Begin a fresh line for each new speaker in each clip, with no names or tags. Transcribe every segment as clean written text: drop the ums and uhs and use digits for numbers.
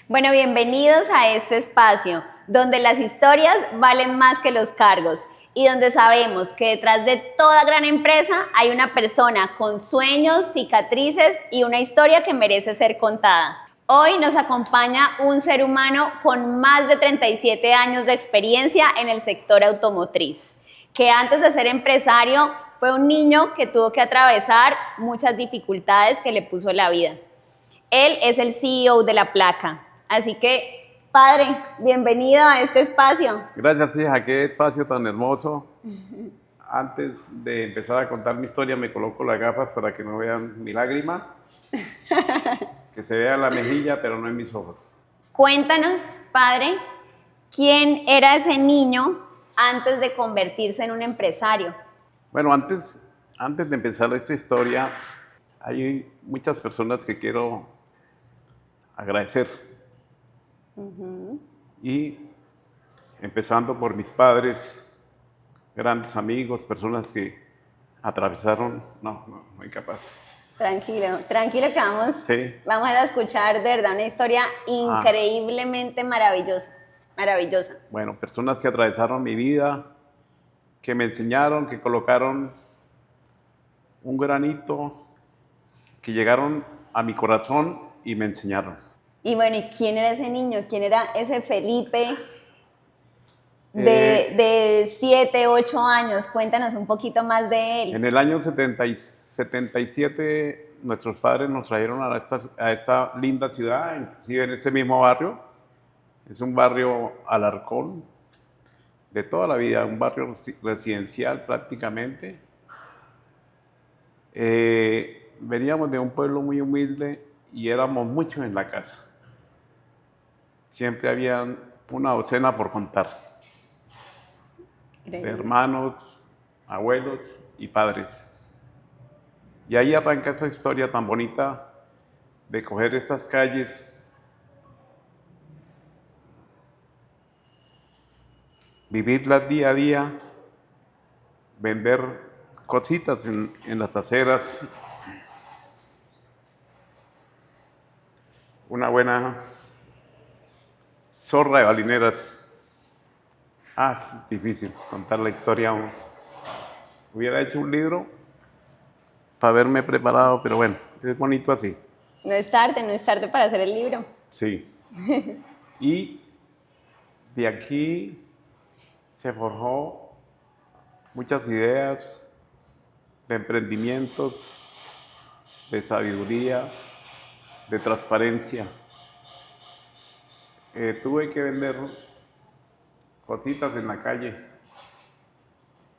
Bueno, bienvenidos a este espacio donde las historias valen más que los cargos y donde sabemos que detrás de toda gran empresa hay una persona con sueños, cicatrices y una historia que merece ser contada. Hoy nos acompaña un ser humano con más de 37 años de experiencia en el sector automotriz, que antes de ser empresario fue un niño que tuvo que atravesar muchas dificultades que le puso la vida. Él es el CEO de La Placa. Así que, padre, bienvenido a este espacio.
Gracias, hija, qué espacio tan hermoso. Antes de empezar a contar mi historia, me coloco las gafas para que no vean mi lágrima. Que se vea la mejilla, pero no en mis ojos.
Cuéntanos, padre, ¿quién era ese niño antes de convertirse en un empresario?
Bueno, antes de empezar esta historia, hay muchas personas que quiero agradecer. Y empezando por mis padres, grandes amigos, personas que atravesaron, no incapaz.
Tranquilo que
Sí.
vamos a escuchar de verdad una historia increíblemente maravillosa.
Bueno, personas que atravesaron mi vida, que me enseñaron, que colocaron un granito, que llegaron a mi corazón y me enseñaron.
Y bueno, ¿y quién era ese niño? ¿Quién era ese Felipe de 7, 8 años? Cuéntanos un poquito más de él.
En el año 77, nuestros padres nos trajeron a esta linda ciudad, inclusive en este mismo barrio. Es un barrio Alarcón, de toda la vida, un barrio residencial prácticamente. Veníamos de un pueblo muy humilde y éramos muchos en la casa. Siempre había una docena por contar, de hermanos, abuelos y padres. Y ahí arranca esa historia tan bonita de coger estas calles, vivirlas día a día, vender cositas en las aceras, una buena zorra de balineras. Es difícil contar la historia. Hubiera hecho un libro para haberme preparado, pero bueno, es bonito así.
No es tarde para hacer el libro.
Sí. Y de aquí se forjó muchas ideas de emprendimientos, de sabiduría, de transparencia. Tuve que vender cositas en la calle.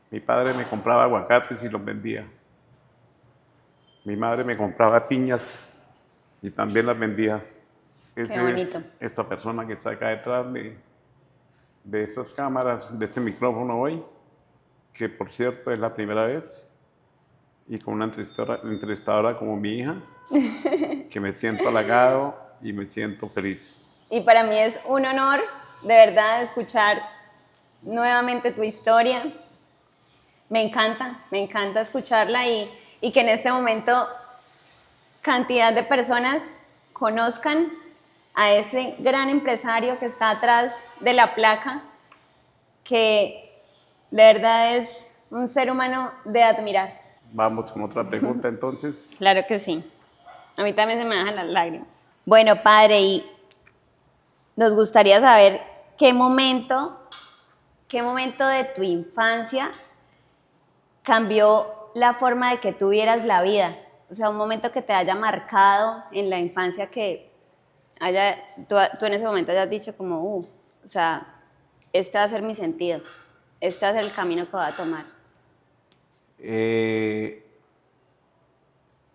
Mi padre me compraba aguacates y los vendía. Mi madre me compraba piñas y también las vendía.
Qué bonito.
Es esta persona que está acá detrás de estas cámaras, de este micrófono hoy, que por cierto es la primera vez, y con una entrevistadora como mi hija, que me siento halagado y me siento feliz.
Y para mí es un honor, de verdad, escuchar nuevamente tu historia. Me encanta escucharla y que en este momento cantidad de personas conozcan a ese gran empresario que está atrás de La Placa, que de verdad es un ser humano de admirar.
Vamos con otra pregunta entonces.
Claro que sí. A mí también se me bajan las lágrimas. Bueno, padre, y nos gustaría saber qué momento de tu infancia cambió la forma de que tú vieras la vida. O sea, un momento que te haya marcado en la infancia que tú en ese momento hayas dicho como, o sea, este va a ser mi sentido, este va a ser el camino que voy a tomar.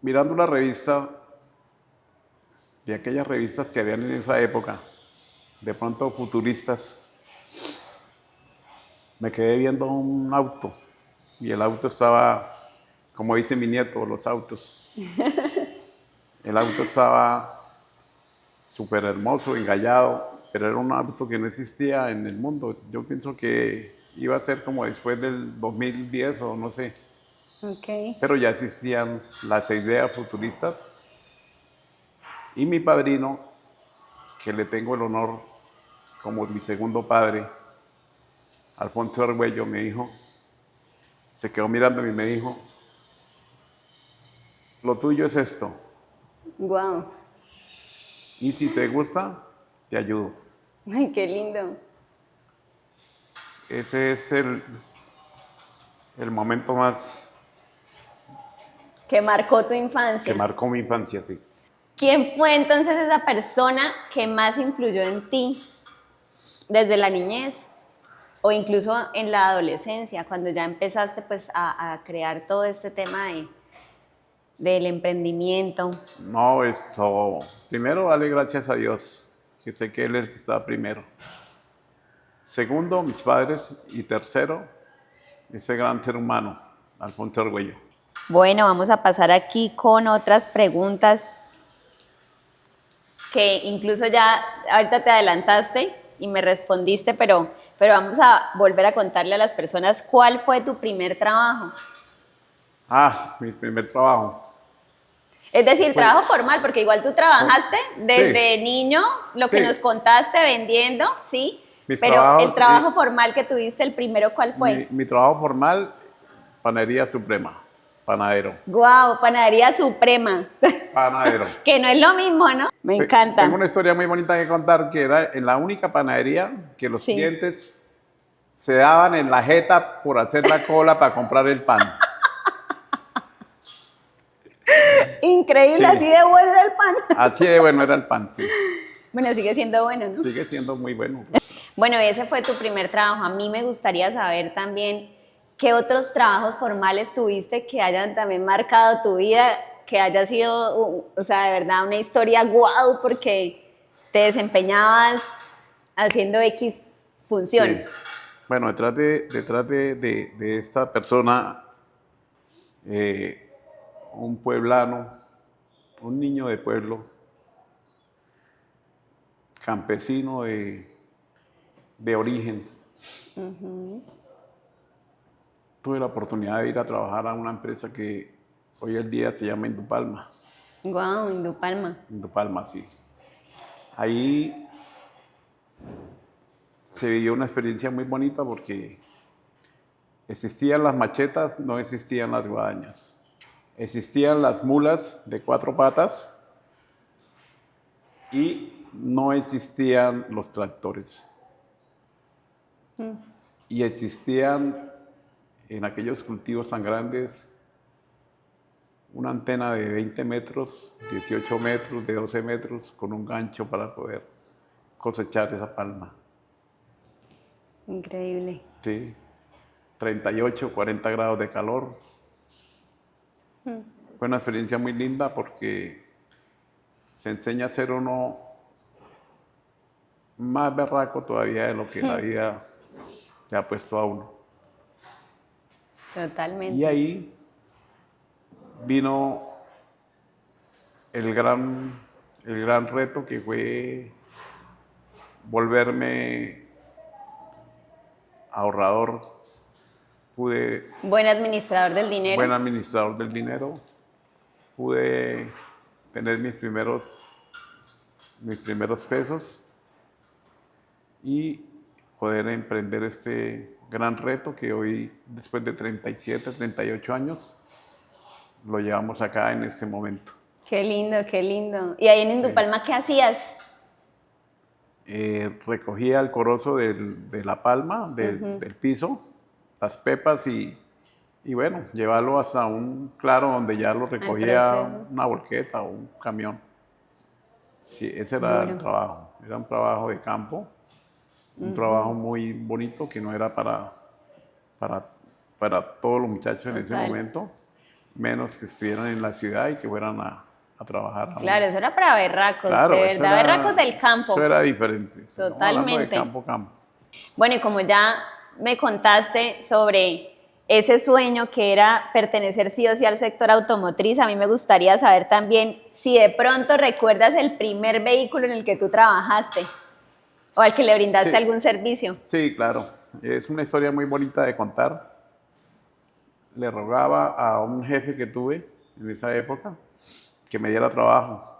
Mirando una revista, de aquellas revistas que habían en esa época, de pronto futuristas, me quedé viendo un auto y el auto estaba, como dice mi nieto, los autos. El auto estaba súper hermoso, engallado, pero era un auto que no existía en el mundo. Yo pienso que iba a ser como después del 2010 o no sé.
Okay.
Pero ya existían las ideas futuristas. Y mi padrino, que le tengo el honor como mi segundo padre, Alfonso Argüello, me dijo, se quedó mirándome y me dijo, lo tuyo es esto,
Wow.
y si te gusta, te ayudo.
Ay, qué lindo.
Ese es el momento más
Que marcó tu
que
infancia.
marcó mi infancia, sí.
¿Quién fue entonces esa persona que más influyó en ti desde la niñez o incluso en la adolescencia, cuando ya empezaste pues a crear todo este tema del emprendimiento?
No, eso, primero, darle gracias a Dios, que sé que Él es el que está primero. Segundo, mis padres. Y tercero, ese gran ser humano, Alfonso Argüello.
Bueno, vamos a pasar aquí con otras preguntas que incluso ya ahorita te adelantaste y me respondiste, pero vamos a volver a contarle a las personas cuál fue tu primer trabajo.
Ah, mi primer trabajo.
Es decir,
Fue-
trabajo formal, porque igual tú trabajaste desde
Sí,
niño, lo que
sí.
nos contaste vendiendo, ¿sí?
Mis
Pero el
trabajos,
trabajo formal que tuviste, el primero, ¿cuál fue?
mi trabajo formal, Panadería Suprema, panadero,
Guau, Panadería Suprema,
panadero.
que no es lo mismo, ¿no? Me
Tengo
encanta.
una historia muy bonita que contar, que era en la única panadería que los
Sí.
clientes se daban en la jeta por hacer la cola para comprar el pan.
Increíble,
Sí.
así de bueno era el pan.
Así de bueno era el pan, sí.
Bueno, sigue siendo bueno, ¿no?
Sigue siendo muy bueno.
Bueno, ese fue tu primer trabajo. A mí me gustaría saber también qué otros trabajos formales tuviste que hayan también marcado tu vida, que haya sido, o sea, de verdad, una historia guau, porque te desempeñabas haciendo X función.
Sí. Bueno, detrás de esta persona, un pueblano, un niño de pueblo, campesino de origen, tuve la oportunidad de ir a trabajar a una empresa que hoy en día se llama Indupalma.
Guau, Indupalma.
Indupalma, sí. Ahí se vivió una experiencia muy bonita porque existían las machetas, no existían las guadañas. Existían las mulas de 4 patas y no existían los tractores. Y existían en aquellos cultivos tan grandes una antena de 20 metros, 18 metros, de 12 metros, con un gancho para poder cosechar esa palma.
Increíble.
Sí, 38, 40 grados de calor. Fue una experiencia muy linda porque se enseña a ser uno más berraco todavía de lo que la vida le ha puesto a uno.
Totalmente.
Y ahí vino el gran reto que fue volverme ahorrador. Pude,
Buen administrador del dinero.
buen administrador del dinero, pude tener mis primeros pesos y poder emprender este gran reto que hoy, después de 37, 38 años, lo llevamos acá en este momento.
Qué lindo, qué lindo. ¿Y ahí en Indupalma qué hacías?
Recogía el corozo de la palma, del piso, las pepas y bueno, llevarlo hasta un claro donde ya lo recogía
proceso.
una volqueta o un camión. Sí, ese era el
Duro.
trabajo. Era un trabajo de campo, un trabajo muy bonito que no era para todos los muchachos en ese
Total.
momento, menos que estuvieran en la ciudad y que fueran a trabajar.
Claro, eso era para berracos,
Claro,
de
eso
verdad,
era,
berracos del campo.
Eso era diferente. Estamos hablando de
Totalmente.
campo.
Bueno, y como ya me contaste sobre ese sueño que era pertenecer sí o sí al sector automotriz, a mí me gustaría saber también si de pronto recuerdas el primer vehículo en el que tú trabajaste o al que le brindaste
Sí.
algún servicio.
Sí, claro. Es una historia muy bonita de contar. Le rogaba a un jefe que tuve en esa época que me diera trabajo.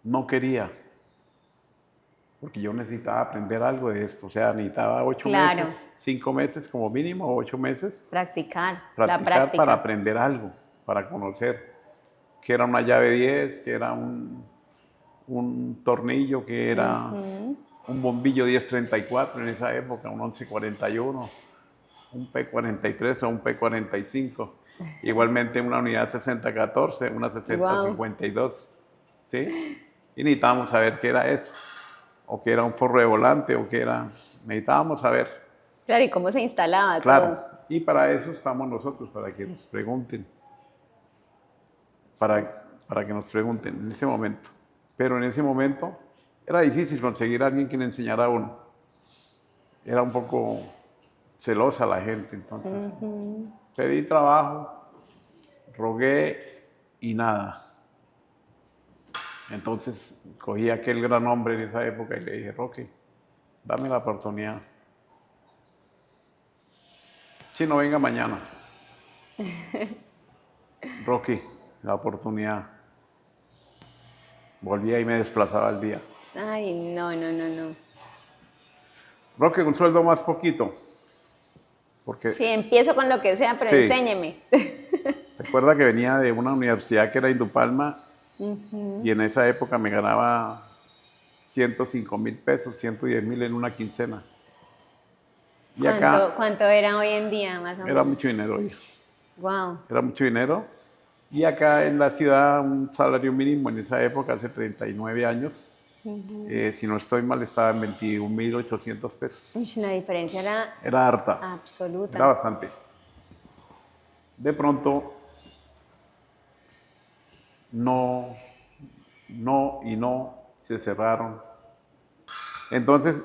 no quería, porque yo necesitaba aprender algo de esto. O sea, necesitaba 8
Claro.
meses, 5 meses como mínimo, 8 meses,
Practicar, la
practicar
práctica.
para aprender algo, para conocer qué era una llave 10, qué era un tornillo, qué era un bombillo 1034 en esa época, un 1141, un P43 o un P45. Igualmente una unidad 6014, una 6052, ¿sí? Y necesitábamos saber qué era eso, o qué era un forro de volante, o qué era... Necesitábamos saber,
Claro, ¿y cómo se instalaba
claro.
todo?
Y para eso estamos nosotros, para que nos pregunten, para que nos pregunten en ese momento. Pero en ese momento era difícil conseguir a alguien que le enseñara a uno. Era un poco celosa la gente, entonces pedí trabajo, rogué y nada. Entonces cogí a aquel gran hombre en esa época y le dije, Roque, dame la oportunidad. Si no, venga mañana. Roque, la oportunidad. Volvía y me desplazaba al día.
Ay, no, no, no, no.
Roque, un sueldo más poquito. Porque
Sí, empiezo con lo que sea, pero
Sí.
enséñeme.
recuerda que venía de una universidad que era Indupalma y en esa época me ganaba 105,000 pesos, 110,000 en una quincena. Y acá
¿Cuánto era hoy en día, más o
era
menos?
mucho dinero, hija.
Wow.
Era mucho dinero. Y acá en la ciudad un salario mínimo en esa época, hace 39 años, si no estoy mal, estaba en 21,800 pesos.
Uy, la diferencia era
Era harta,
absoluta.
era bastante. De pronto, no, se cerraron. Entonces,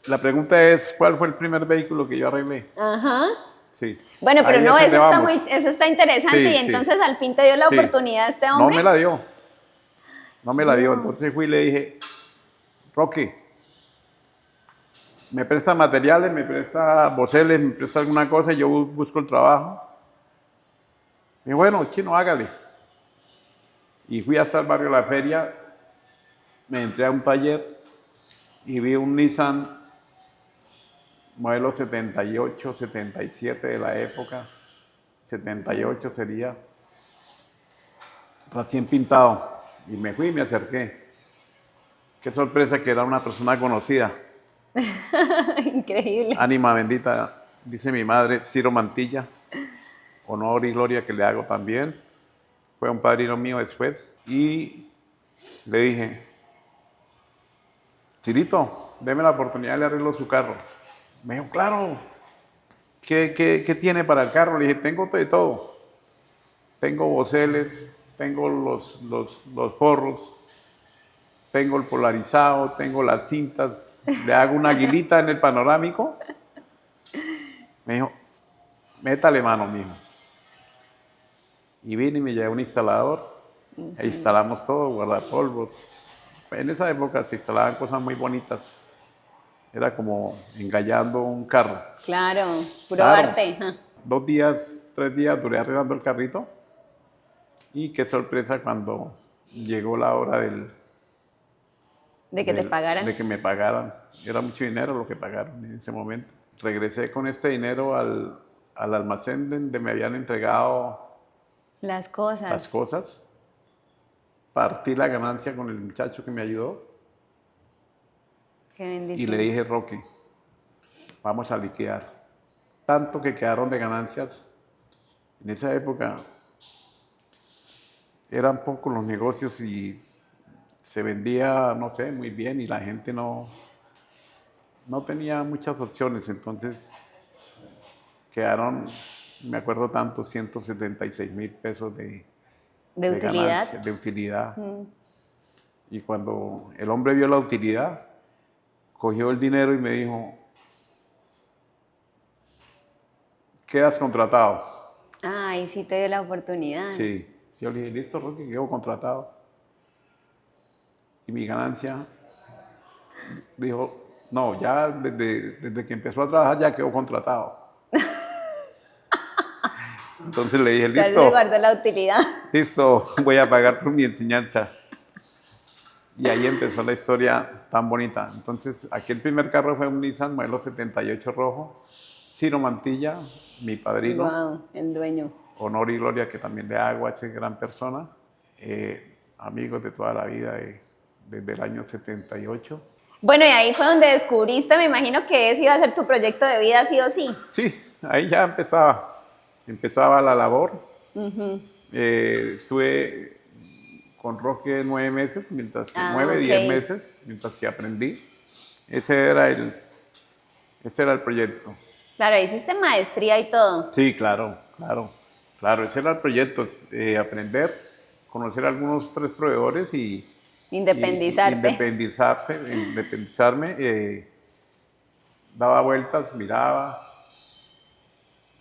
la pregunta es, ¿cuál fue el primer vehículo que yo arreglé?
Ajá.
Sí.
Bueno, pero
Ahí
no,
es
eso
donde
está
vamos.
eso está interesante.
Sí,
Y
sí.
entonces al fin te dio la
Sí.
oportunidad a este
No
hombre.
me la dio. No me la dio.
Dios.
Entonces fui y le dije, Roque, me presta materiales, me presta boceles, me presta alguna cosa y yo busco el trabajo. Y bueno, chino, hágale. Y fui hasta el barrio de la Feria, me entré a un taller y vi un Nissan modelo 78, 77 de la época. 78 sería recién pintado. Y me fui y me acerqué. Qué sorpresa que era una persona conocida.
Increíble.
Ánima bendita, dice mi madre, Ciro Mantilla. Honor y gloria que le hago también. Fue un padrino mío después. Y le dije, Cirito, deme la oportunidad, le arreglo su carro. Me dijo, claro. ¿Qué tiene para el carro? Le dije, tengo de todo. Tengo boceles, tengo los forros, tengo el polarizado, tengo las cintas. Le hago una aguilita en el panorámico. Me dijo, métale mano, mijo. Y vine y me llevé un instalador. E instalamos todo, guardapolvos. En esa época se instalaban cosas muy bonitas. Era como engallando un carro.
Claro, puro
Claro.
arte. Ajá.
2 días, 3 días duré arreglando el carrito. Y qué sorpresa cuando llegó la hora
De que te pagaran.
de que me pagaran. Era mucho dinero lo que pagaron en ese momento. Regresé con este dinero al almacén donde me habían entregado
Las cosas.
las cosas. Partí la ganancia con el muchacho que me ayudó
Qué
y
bendición.
le dije, Roque, vamos a liquidar. Tanto que quedaron de ganancias. En esa época eran pocos los negocios y se vendía, no sé, muy bien y la gente no tenía muchas opciones. Entonces quedaron, me acuerdo tanto, 176,000 pesos de
utilidad.
ganancia, de utilidad. Y cuando el hombre vio la utilidad, cogió el dinero y me dijo, quedas contratado.
Ay, sí te dio la oportunidad.
Sí. Yo le dije, listo, Roque, quedo contratado. Y mi ganancia, dijo, no, ya desde que empezó a trabajar ya quedó contratado. Entonces le dije,
O sea,
listo,
se guardó la utilidad.
listo, voy a pagar por mi enseñanza. Y ahí empezó la historia tan bonita. Entonces, aquí el primer carro fue un Nissan modelo 78 rojo. Ciro Mantilla, mi padrino.
Wow, el dueño.
Honor y gloria que también le hago a esa gran persona. Amigos de toda la vida, desde el año 78.
Bueno, y ahí fue donde descubriste, me imagino que ese iba a ser tu proyecto de vida sí o sí.
Sí, ahí ya empezaba la labor. Estuve con Roque 9 meses, mientras que 9,
ok.
10 meses, mientras que aprendí. Ese era el proyecto.
Claro, hiciste maestría y todo.
Sí, claro, ese era el proyecto, aprender, conocer algunos 3 proveedores y
Independizarte.
independizarme, daba vueltas, miraba.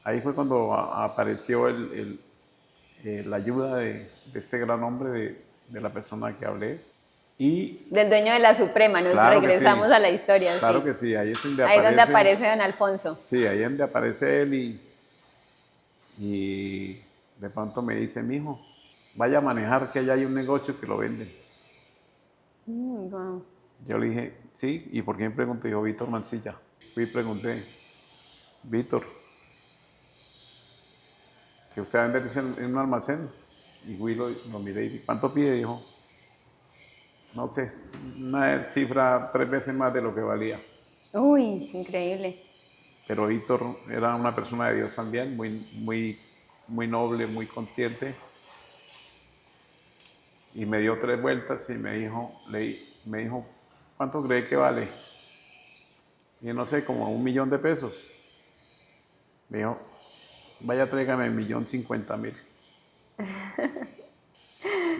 Ahí fue cuando apareció la ayuda de este gran hombre, de la persona que hablé. Y
Del dueño de la Suprema, nos
claro que
regresamos
sí.
a la historia.
Claro
sí.
que sí, ahí es donde
Ahí donde aparece don Alfonso.
Sí, ahí es donde aparece él y de pronto me dice, mijo, vaya a manejar que allá hay un negocio que lo venden.
Wow.
Yo le dije, sí, ¿y por qué me preguntó? Dijo, Víctor Mancilla. Fui y pregunté, Víctor, que usted va a vender en un almacén. Y fui lo miré y ¿cuánto pide? Dijo, no sé, una cifra 3 veces más de lo que valía.
Uy, increíble.
Pero Víctor era una persona de Dios también, muy noble, muy consciente. Y me dio 3 vueltas y me dijo, ¿cuánto cree que vale? Y no sé, como $1.000.000. Me dijo, vaya, tráigame 1.050.000.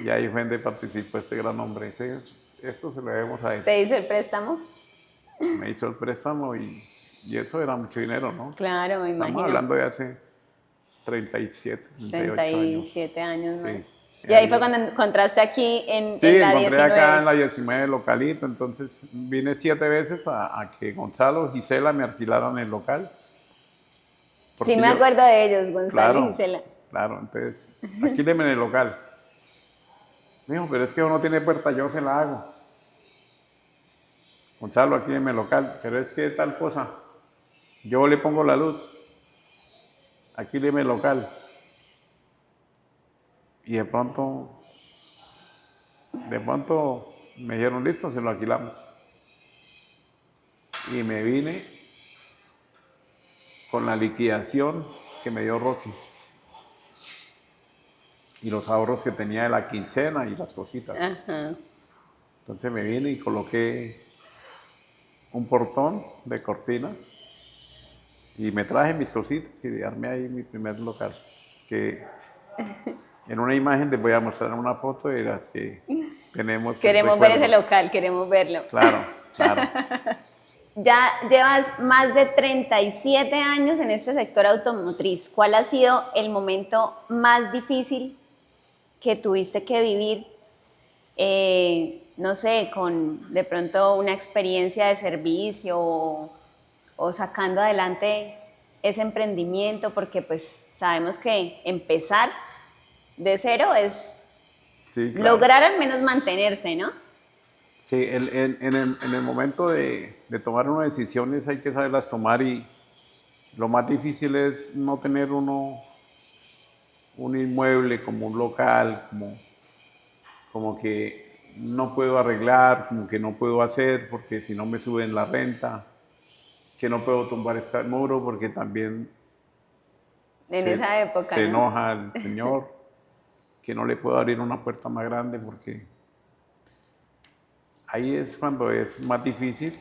Y ahí fue donde participó este gran hombre. Esto se lo debemos a él.
¿Te hizo el préstamo?
Me hizo el préstamo y eso era mucho dinero, ¿no?
Claro, me
Estamos
imagino.
hablando de hace 37, 38 años.
37 años más.
Sí.
Y ahí fue cuando encontraste aquí en
Sí,
la
encontré
19.
acá en la 19 localito, entonces vine 7 veces a que Gonzalo y Gisela me alquilaran el local.
Sí, me acuerdo de ellos, Gonzalo
Claro,
y Gisela.
claro, entonces, alquíleme en el local. Me dijo, pero es que uno tiene puerta, yo se la hago. Gonzalo, alquíleme el local, pero es que tal cosa, yo le pongo la luz, alquíleme el local. Y de pronto me dijeron, listo, se lo alquilamos. Y me vine con la liquidación que me dio Rocky. Y los ahorros que tenía de la quincena y las cositas.
Ajá.
Entonces me vine y coloqué un portón de cortina y me traje mis cositas y armé ahí mi primer local. Que en una imagen les voy a mostrar una foto de las que tenemos.
Queremos ver ese local, queremos verlo.
Claro, claro.
Ya llevas más de 37 años en este sector automotriz. ¿Cuál ha sido el momento más difícil que tuviste que vivir? No sé, con de pronto una experiencia de servicio o sacando adelante ese emprendimiento, porque pues sabemos que empezar de cero es
Sí, claro.
lograr al menos mantenerse, ¿no?
Sí, en el momento de tomar unas decisiones hay que saberlas tomar y lo más difícil es no tener un inmueble como un local, como que no puedo arreglar, como que no puedo hacer porque si no me suben la renta, que no puedo tumbar este muro porque también
En esa época,
se
¿no?
enoja el señor, que no le puedo abrir una puerta más grande porque ahí es cuando es más difícil.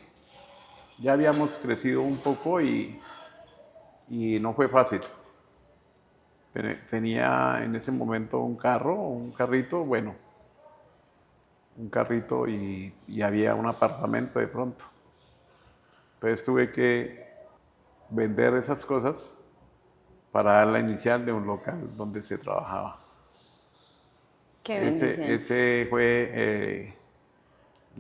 Ya habíamos crecido un poco y no fue fácil. Tenía en ese momento un carrito, bueno, un carrito y había un apartamento de pronto. Entonces tuve que vender esas cosas para dar la inicial de un local donde se trabajaba.
Qué bendición.
Ese fue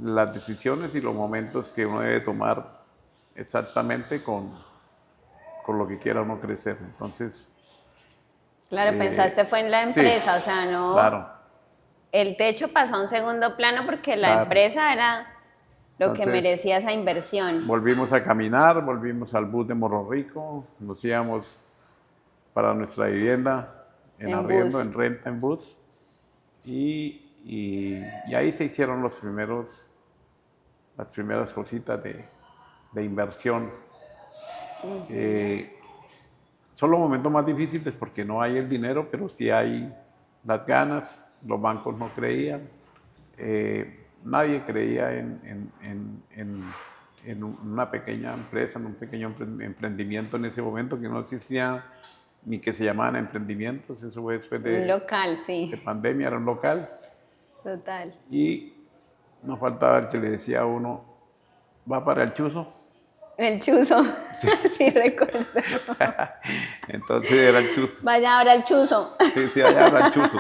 las decisiones y los momentos que uno debe tomar exactamente con lo que quiera uno crecer. Entonces,
Claro, pensaste fue en la empresa,
sí,
o sea, no.
claro.
El techo pasó a un segundo plano porque la
Claro.
empresa era lo que
Entonces,
merecía esa inversión.
volvimos a caminar, volvimos al bus de Morro Rico, nos íbamos para nuestra vivienda en
En
arriendo,
bus.
en renta, en bus. Y ahí se hicieron las primeras cositas de inversión. Son los momentos más difíciles porque no hay el dinero, pero sí hay las ganas. Los bancos no creían. Nadie creía en una pequeña empresa, en un pequeño emprendimiento en ese momento que no existía ni que se llamaban emprendimientos. Eso fue después
Un local,
de
sí.
pandemia, era un local.
Total.
Y no faltaba el que le decía a uno, ¿va para el chuzo?
El chuzo. Sí, recuerdo.
Entonces era el chuzo.
Vaya ahora el chuzo.
Sí, sí, allá era el chuzo.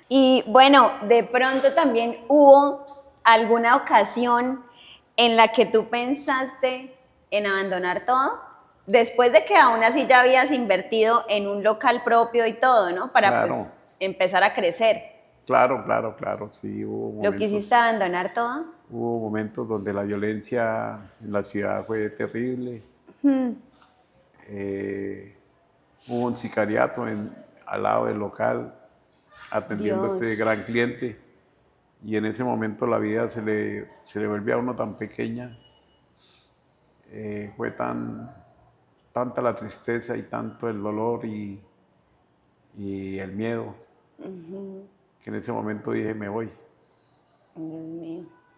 Y bueno, de pronto también hubo alguna ocasión en la que tú pensaste en abandonar todo, después de que aún así ya habías invertido en un local propio y todo, ¿no? Para
Claro,
pues empezar a crecer.
claro, sí, hubo
¿Lo quisiste abandonar todo?
hubo momentos donde la violencia en la ciudad fue terrible. Eh, Hubo un sicariato al lado del local atendiendo a este
Dios.
gran cliente y en ese momento la vida se le volvió a uno tan pequeña. Fue tanta la tristeza y tanto el dolor y el miedo que en ese momento dije
Dios mío.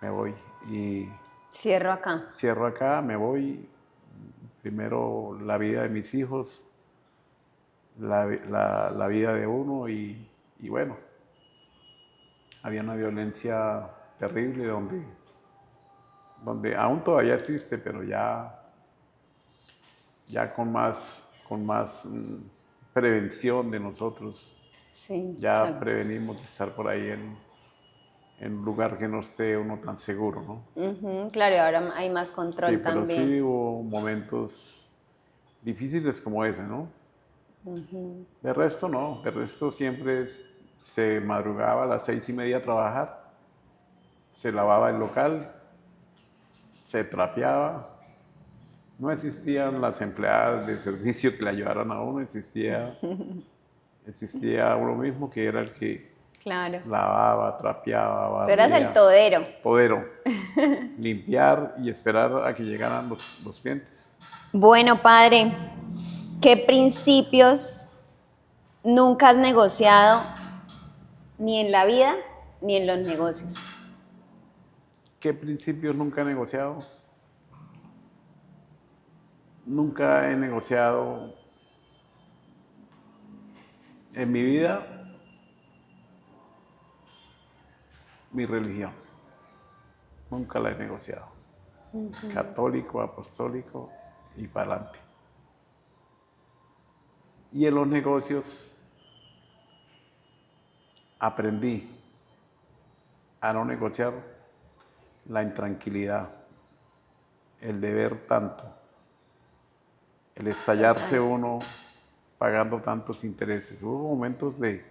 me voy y
Cierro acá.
cierro acá, me voy. Primero la vida de mis hijos, la vida de uno y bueno, había una violencia terrible donde aún todavía existe, pero ya con más prevención de nosotros.
Sí,
Ya
exacto.
prevenimos de estar por ahí en un lugar que no esté uno tan seguro, ¿no?
Ujú, claro, y ahora hay más control
Sí, pero
también.
sí hubo momentos difíciles como ese, ¿no? De resto no, de resto siempre se madrugaba a las 6:30 a trabajar, se lavaba el local, se trapeaba. No existían las empleadas de servicio que le ayudaran a uno, existía uno mismo que era el que
Claro.
lavaba, trapeaba,
Tú eras el
barría,
todero.
todero, limpiar y esperar a que llegaran los clientes.
Bueno, padre, ¿qué principios nunca has negociado ni en la vida ni en los negocios?
¿Qué principios nunca he negociado? Nunca he negociado en mi vida mi religión. Nunca la he negociado. Católico, apostólico y para adelante. Y en los negocios aprendí a no negociar la intranquilidad, el deber tanto, el estallarse uno pagando tantos intereses. Hubo momentos de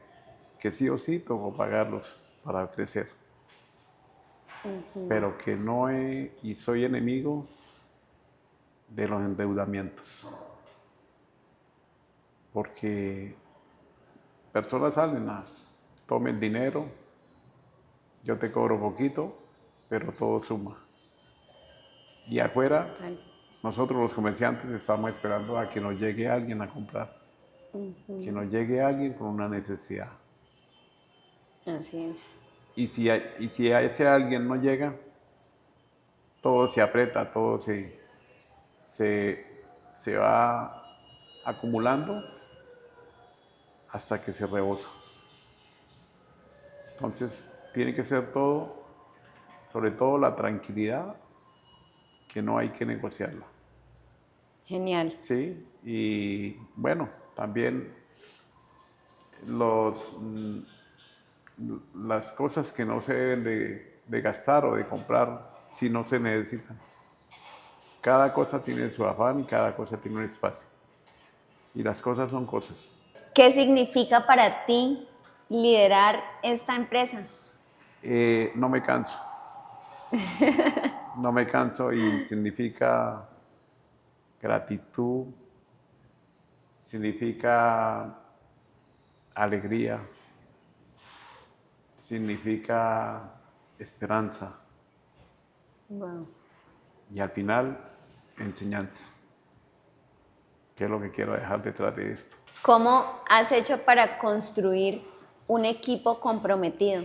que sí o sí tocó pagarlos para crecer, pero que no he y soy enemigo de los endeudamientos, porque personas salen a tomen dinero, yo te cobro poquito, pero todo suma. Y afuera, nosotros los comerciantes estamos esperando a que nos llegue alguien a comprar, que nos llegue alguien con una necesidad.
Así es.
Y si a ese alguien no llega, todo se aprieta, todo se va acumulando hasta que se rebosa. Entonces, tiene que ser todo, sobre todo la tranquilidad, que no hay que negociarla.
Genial.
Sí, y bueno, también los, las cosas que no se deben de gastar o de comprar si no se necesitan. Cada cosa tiene su afán y cada cosa tiene un espacio. Y las cosas son cosas.
¿Qué significa para ti liderar esta empresa?
No me canso. No me canso y significa gratitud, significa alegría, significa esperanza
Wow.
y al final enseñanza, que es lo que quiero dejar detrás de esto.
¿Cómo has hecho para construir un equipo comprometido?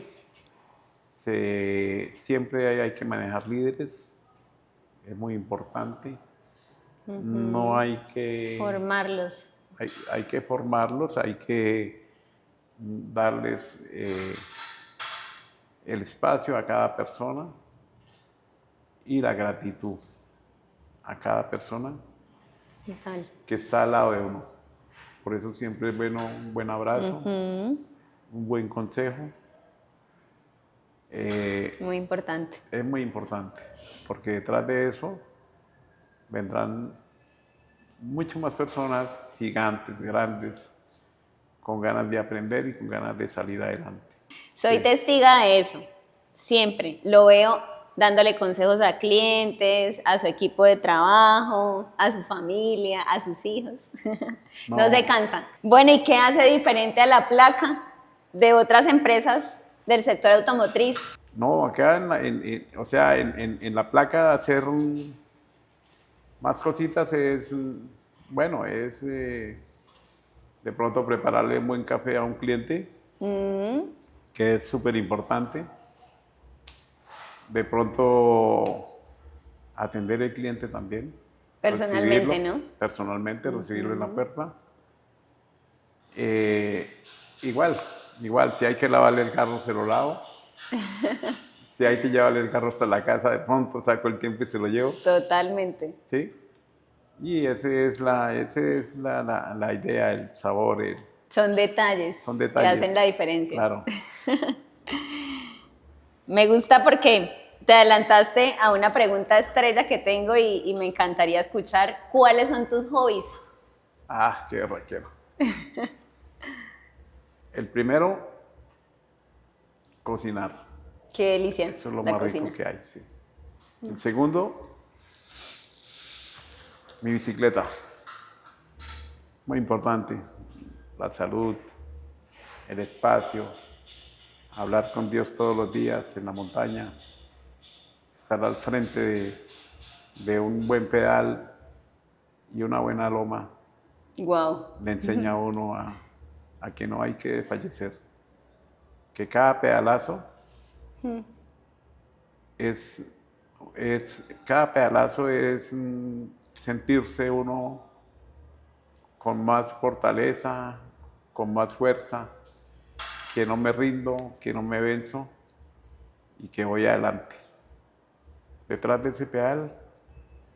Siempre hay que manejar líderes, es muy importante. No hay que...
Formarlos.
Hay que formarlos, hay que darles el espacio a cada persona y la gratitud a cada persona
Total.
que está al lado de uno. Por eso siempre es bueno un buen abrazo, un buen consejo.
Muy importante.
Es muy importante, porque detrás de eso vendrán muchas más personas gigantes, grandes, con ganas de aprender y con ganas de salir adelante.
Soy
Sí.
testiga de eso. Siempre lo veo dándole consejos a clientes, a su equipo de trabajo, a su familia, a sus hijos. No
No.
se cansa. Bueno, ¿y qué hace diferente a La Placa de otras empresas del sector automotriz?
No, acá o sea, en La Placa hacer más cositas es, bueno, es de pronto prepararle un buen café a un cliente, que es súper importante. De pronto atender al cliente también.
Personalmente,
recibirlo,
¿no?
Personalmente, recibirlo en la puerta. Igual, si hay que lavarle el carro, se lo lavo. Si hay que llevarle el carro hasta la casa, de pronto saco el tiempo y se lo llevo.
Totalmente.
¿Sí? Y esa es la idea, el sabor.
Son detalles,
Son
que
detalles.
hacen la diferencia.
Claro.
Me gusta porque te adelantaste a una pregunta estrella que tengo y me encantaría escuchar. ¿Cuáles son tus hobbies?
Qué quiero. El primero, cocinar.
Qué delicia.
Eso es lo
la
más
cocina.
rico que hay, sí. El segundo, mi bicicleta. Muy importante. La salud, el espacio, hablar con Dios todos los días en la montaña, estar al frente de un buen pedal y una buena loma.
Wow.
Le enseña a uno a que no hay que desfallecer. Que cada pedalazo cada pedalazo es sentirse uno con más fortaleza, con más fuerza, que no me rindo, que no me venzo y que voy adelante. Detrás de ese pedal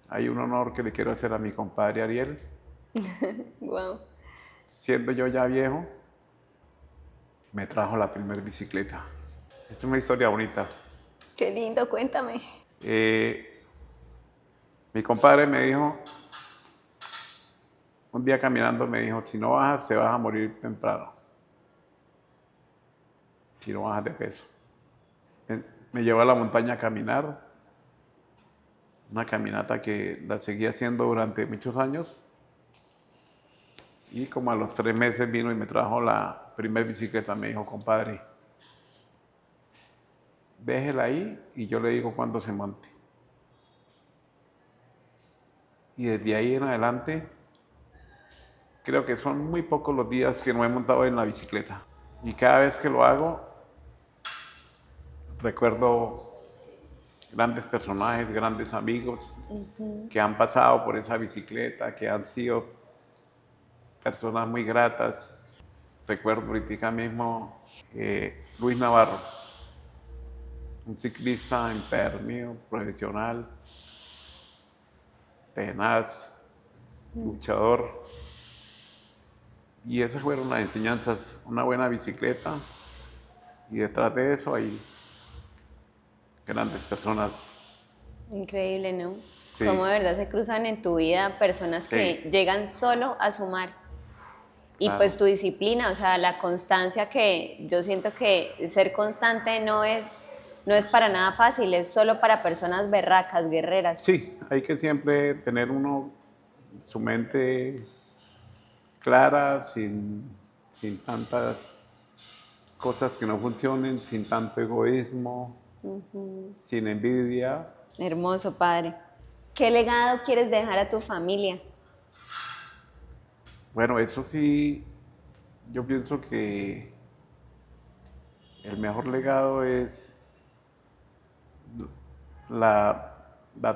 hay un honor que le quiero hacer a mi compadre Ariel.
Wow.
Siendo yo ya viejo, me trajo la primera bicicleta. Es una historia bonita.
Qué lindo, cuéntame.
Mi compadre me dijo, un día caminando me dijo, si no bajas te vas a morir temprano, si no bajas de peso. Me llevó a la montaña a caminar, una caminata que la seguí haciendo durante muchos años y como a los 3 meses vino y me trajo la primera bicicleta. Me dijo, compadre, déjela ahí y yo le digo cuándo se monte. Y desde ahí en adelante, creo que son muy pocos los días que no he montado en la bicicleta. Y cada vez que lo hago, recuerdo grandes personajes, grandes amigos que han pasado por esa bicicleta, que han sido personas muy gratas. Recuerdo ahorita mismo Luis Navarro, un ciclista empedernido, profesional, tenaz, luchador. Y esas fueron las enseñanzas, una buena bicicleta y detrás de eso hay grandes personas.
Increíble, ¿no?
Sí.
Cómo de verdad se cruzan en tu vida personas que
Sí.
llegan solo a sumar Y
Claro.
pues tu disciplina, o sea, la constancia, que yo siento que ser constante no es para nada fácil, es solo para personas berracas, guerreras.
Sí, hay que siempre tener uno su mente clara, sin tantas cosas que no funcionen, sin tanto egoísmo, sin envidia.
Hermoso, padre. ¿Qué legado quieres dejar a tu familia?
Bueno, eso sí, yo pienso que el mejor legado es la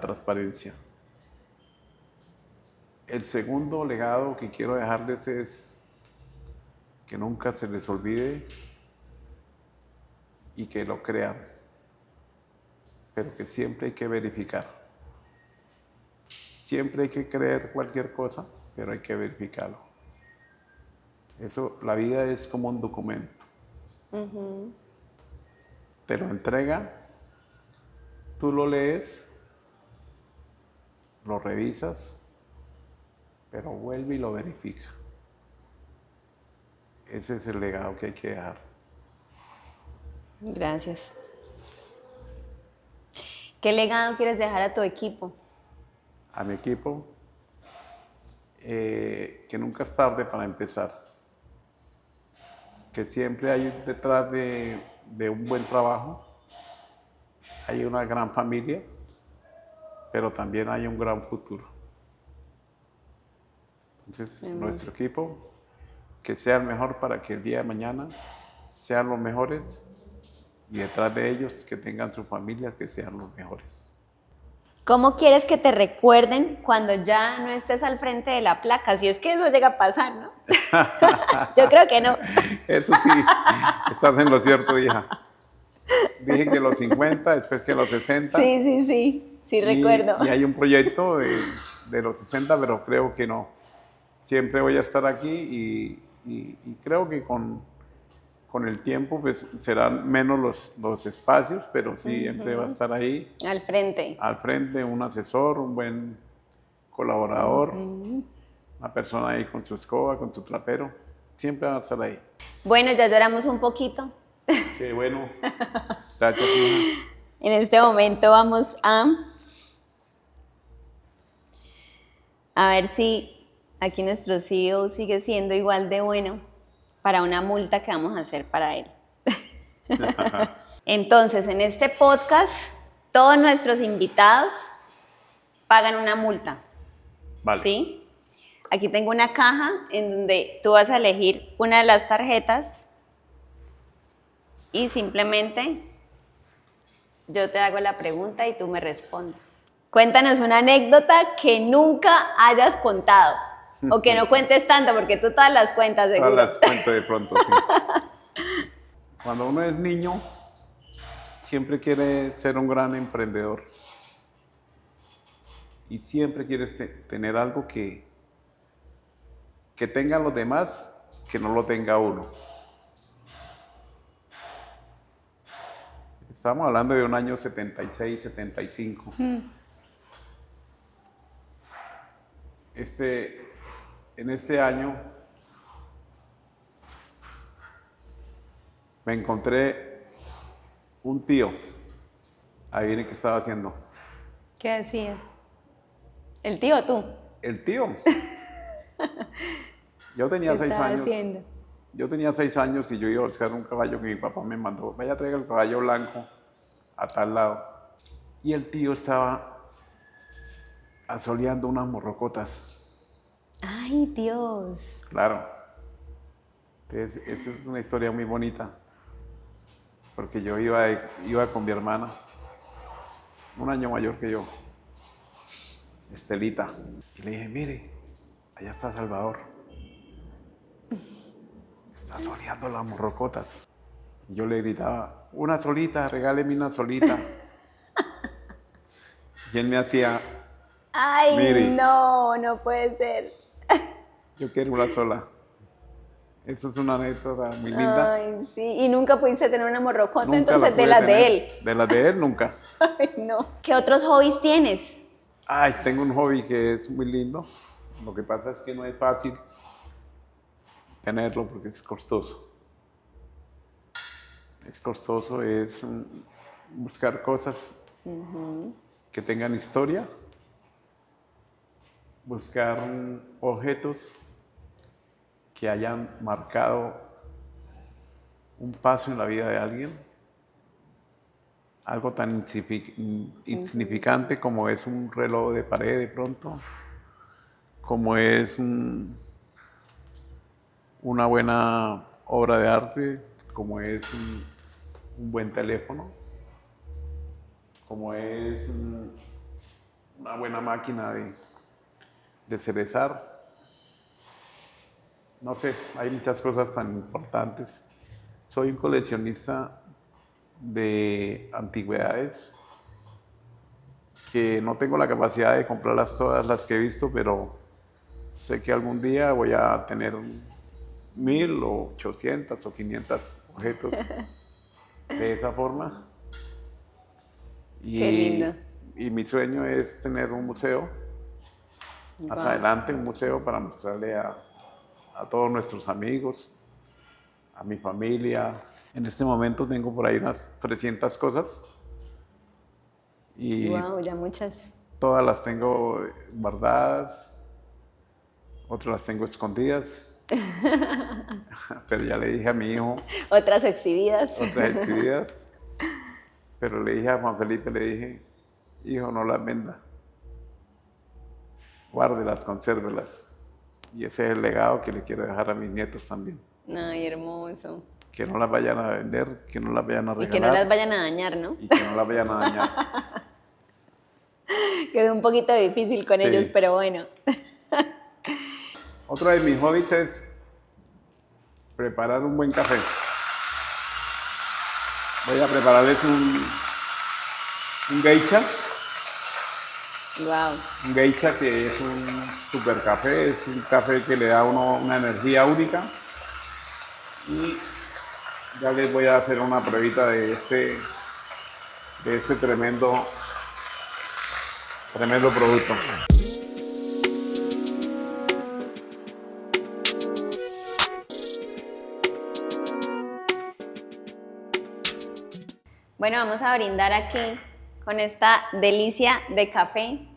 transparencia. El segundo legado que quiero dejarles es que nunca se les olvide y que lo crean, pero que siempre hay que verificar. Siempre hay que creer cualquier cosa, pero hay que verificarlo. Eso, la vida es como un documento. Te lo entrega, tú lo lees, lo revisas, pero vuelve y lo verifica. Ese es el legado que hay que dejar.
Gracias. ¿Qué legado quieres dejar a tu equipo?
A mi equipo, que nunca es tarde para empezar. Que siempre hay detrás de un buen trabajo, hay una gran familia, pero también hay un gran futuro. Entonces, nuestro equipo, que sea el mejor para que el día de mañana sean los mejores, y detrás de ellos que tengan sus familias que sean los mejores.
¿Cómo quieres que te recuerden cuando ya no estés al frente de la placa? Si es que eso llega a pasar, ¿no? Yo creo que no.
Eso sí, estás en lo cierto, hija. Dije que los 50, después que los 60.
Sí, recuerdo.
Y hay un proyecto de los 60, pero creo que no. Siempre voy a estar aquí y creo que con el tiempo pues serán menos los espacios, pero sí, siempre va a estar ahí.
Al frente.
Al frente, un asesor, un buen colaborador, una persona ahí con su escoba, con su trapero. Siempre va a estar ahí.
Bueno, ya lloramos un poquito.
Qué bueno. Gracias, hija.
En este momento vamos a ver si aquí nuestro CEO sigue siendo igual de bueno para una multa que vamos a hacer para él. Entonces, en este podcast, todos nuestros invitados pagan una multa.
Vale.
¿Sí? Aquí tengo una caja en donde tú vas a elegir una de las tarjetas y simplemente yo te hago la pregunta y tú me respondes. Cuéntanos una anécdota que nunca hayas contado o que no cuentes tanto, porque tú todas las cuentas, seguro.
Todas las cuento de pronto, sí. Cuando uno es niño, siempre quiere ser un gran emprendedor. Y siempre quieres tener algo que tengan los demás, que no lo tenga uno. Estamos hablando de un año 76, 75. En este año me encontré un tío. Adivinen qué estaba haciendo.
¿Qué hacía? ¿El tío o tú?
El tío. Yo tenía
¿Qué
6
estaba
años.
haciendo?
Yo tenía 6 años y yo iba a buscar un caballo que mi papá me mandó. Vaya, traiga el caballo blanco a tal lado. Y el tío estaba asoleando unas morrocotas.
¡Ay, Dios!
Claro. Entonces, esa es una historia muy bonita. Porque yo iba con mi hermana, un año mayor que yo, Estelita. Y le dije, mire, allá está Salvador. Está soleando las morrocotas. Y yo le gritaba, una solita, regáleme una solita. Y él me hacía,
¡Ay,
mire,
no puede ser!
yo quiero una sola. Eso es una anécdota muy linda.
Ay, sí. ¿Y nunca pudiste tener una morrocota,
Nunca
entonces,
la
de
pude
las de
tener.
él?
De las de él, nunca.
Ay, no. ¿Qué otros hobbies tienes?
Ay, tengo un hobby que es muy lindo. Lo que pasa es que no es fácil tenerlo porque es costoso. Es costoso, es buscar cosas que tengan historia, buscar objetos que hayan marcado un paso en la vida de alguien, algo tan insignificante como es un reloj de pared de pronto, como es una buena obra de arte, como es un buen teléfono, como es una buena máquina de cerezar. No sé, hay muchas cosas tan importantes. Soy un coleccionista de antigüedades que no tengo la capacidad de comprarlas todas las que he visto, pero sé que algún día voy a tener 1000 o 800 o 500 objetos de esa forma.
Qué lindo.
Y mi sueño es tener un museo, más adelante un museo para mostrarle a todos nuestros amigos, a mi familia. En este momento tengo por ahí unas 300 cosas y
Wow, ya muchas.
todas las tengo guardadas, otras las tengo escondidas, pero ya le dije a mi hijo,
Otras exhibidas.
otras exhibidas, pero le dije a Juan Felipe, le dije, hijo, no las venda, guárdelas, consérvelas. Y ese es el legado que le quiero dejar a mis nietos también.
Ay, hermoso.
Que no las vayan a vender, que no las vayan a regalar.
Y que no las vayan a dañar, ¿no?
Y que no las vayan a dañar.
Quedó un poquito difícil con
Sí.
ellos, pero bueno.
Otro de mis hobbies es preparar un buen café. Voy a prepararles un geisha.
Wow.
Un geisha que es un super café, es un café que le da a uno una energía única. Y ya les voy a hacer una pruebita de este tremendo producto.
Bueno, vamos a brindar aquí con esta delicia de café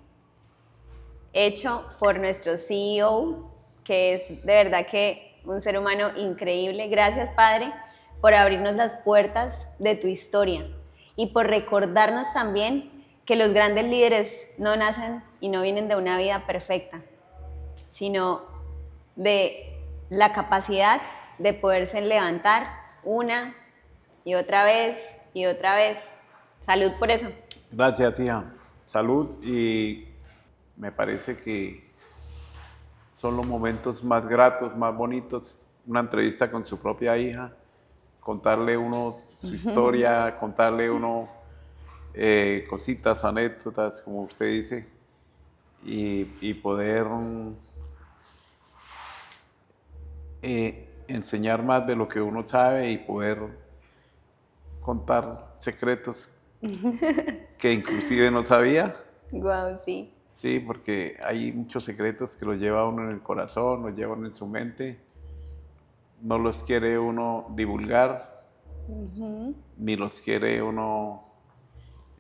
hecho por nuestro CEO, que es de verdad que un ser humano increíble. Gracias, Padre, por abrirnos las puertas de tu historia y por recordarnos también que los grandes líderes no nacen y no vienen de una vida perfecta, sino de la capacidad de poderse levantar una y otra vez y otra vez. Salud por eso.
Gracias, hija. Salud, y me parece que son los momentos más gratos, más bonitos. Una entrevista con su propia hija, contarle uno su historia, contarle uno cositas, anécdotas, como usted dice, y poder enseñar más de lo que uno sabe y poder contar secretos que inclusive no sabía.
Wow, sí.
Sí, porque hay muchos secretos que los lleva uno en el corazón, los lleva uno en su mente. No los quiere uno divulgar, ni los quiere uno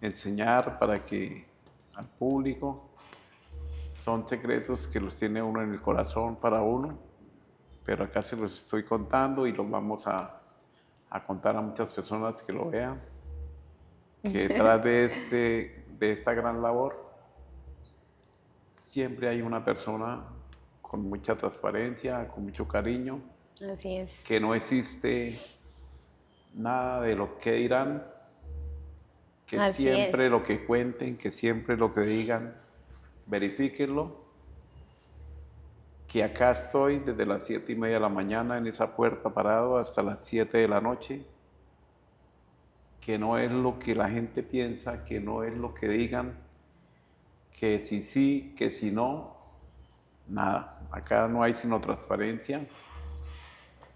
enseñar para que al público. Son secretos que los tiene uno en el corazón para uno, pero acá se los estoy contando y los vamos a contar a muchas personas que lo vean. Que detrás de esta gran labor siempre hay una persona con mucha transparencia, con mucho cariño.
Así es.
Que no existe nada de lo que dirán, que
Así
siempre
es.
lo que cuenten, que siempre lo que digan, verifíquenlo. Que acá estoy desde las 7:30 de la mañana en esa puerta parado hasta las 7 de la noche. Que no es lo que la gente piensa, que no es lo que digan, que si sí, que si no, nada. Acá no hay sino transparencia.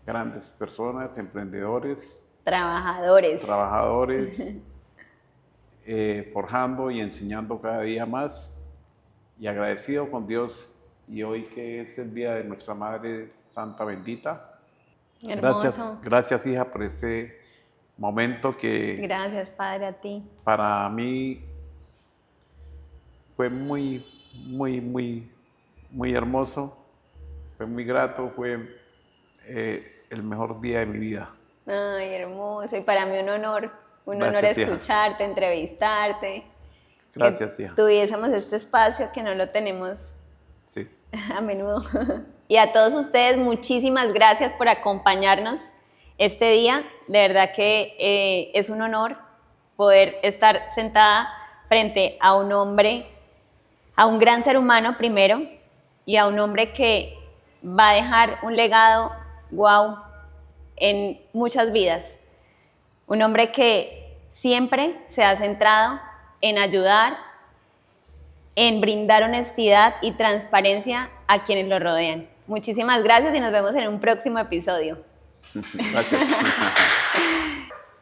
Grandes personas, emprendedores,
Trabajadores.
Forjando y enseñando cada día más, y agradecido con Dios. Y hoy, que es el día de nuestra Madre Santa Bendita,
Hermoso.
Gracias, hija, por este momento que
Gracias, Padre, a ti.
para mí fue muy, muy, muy, muy hermoso, fue muy grato, fue el mejor día de mi vida.
Ay, hermoso. Y para mí un honor
Gracias, hija.
escucharte, entrevistarte.
Gracias,
que
hija.
tuviésemos este espacio que no lo tenemos
Sí.
a menudo. Y a todos ustedes, muchísimas gracias por acompañarnos este día. De verdad que es un honor poder estar sentada frente a un hombre, a un gran ser humano primero, y a un hombre que va a dejar un legado wow en muchas vidas. Un hombre que siempre se ha centrado en ayudar, en brindar honestidad y transparencia a quienes lo rodean. Muchísimas gracias y nos vemos en un próximo episodio.
Gracias.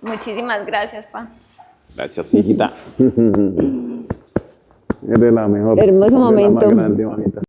Muchísimas gracias, Pa.
Gracias, hijita. Eres la mejor.
Hermoso
Eres la
momento.
más grande, mamita.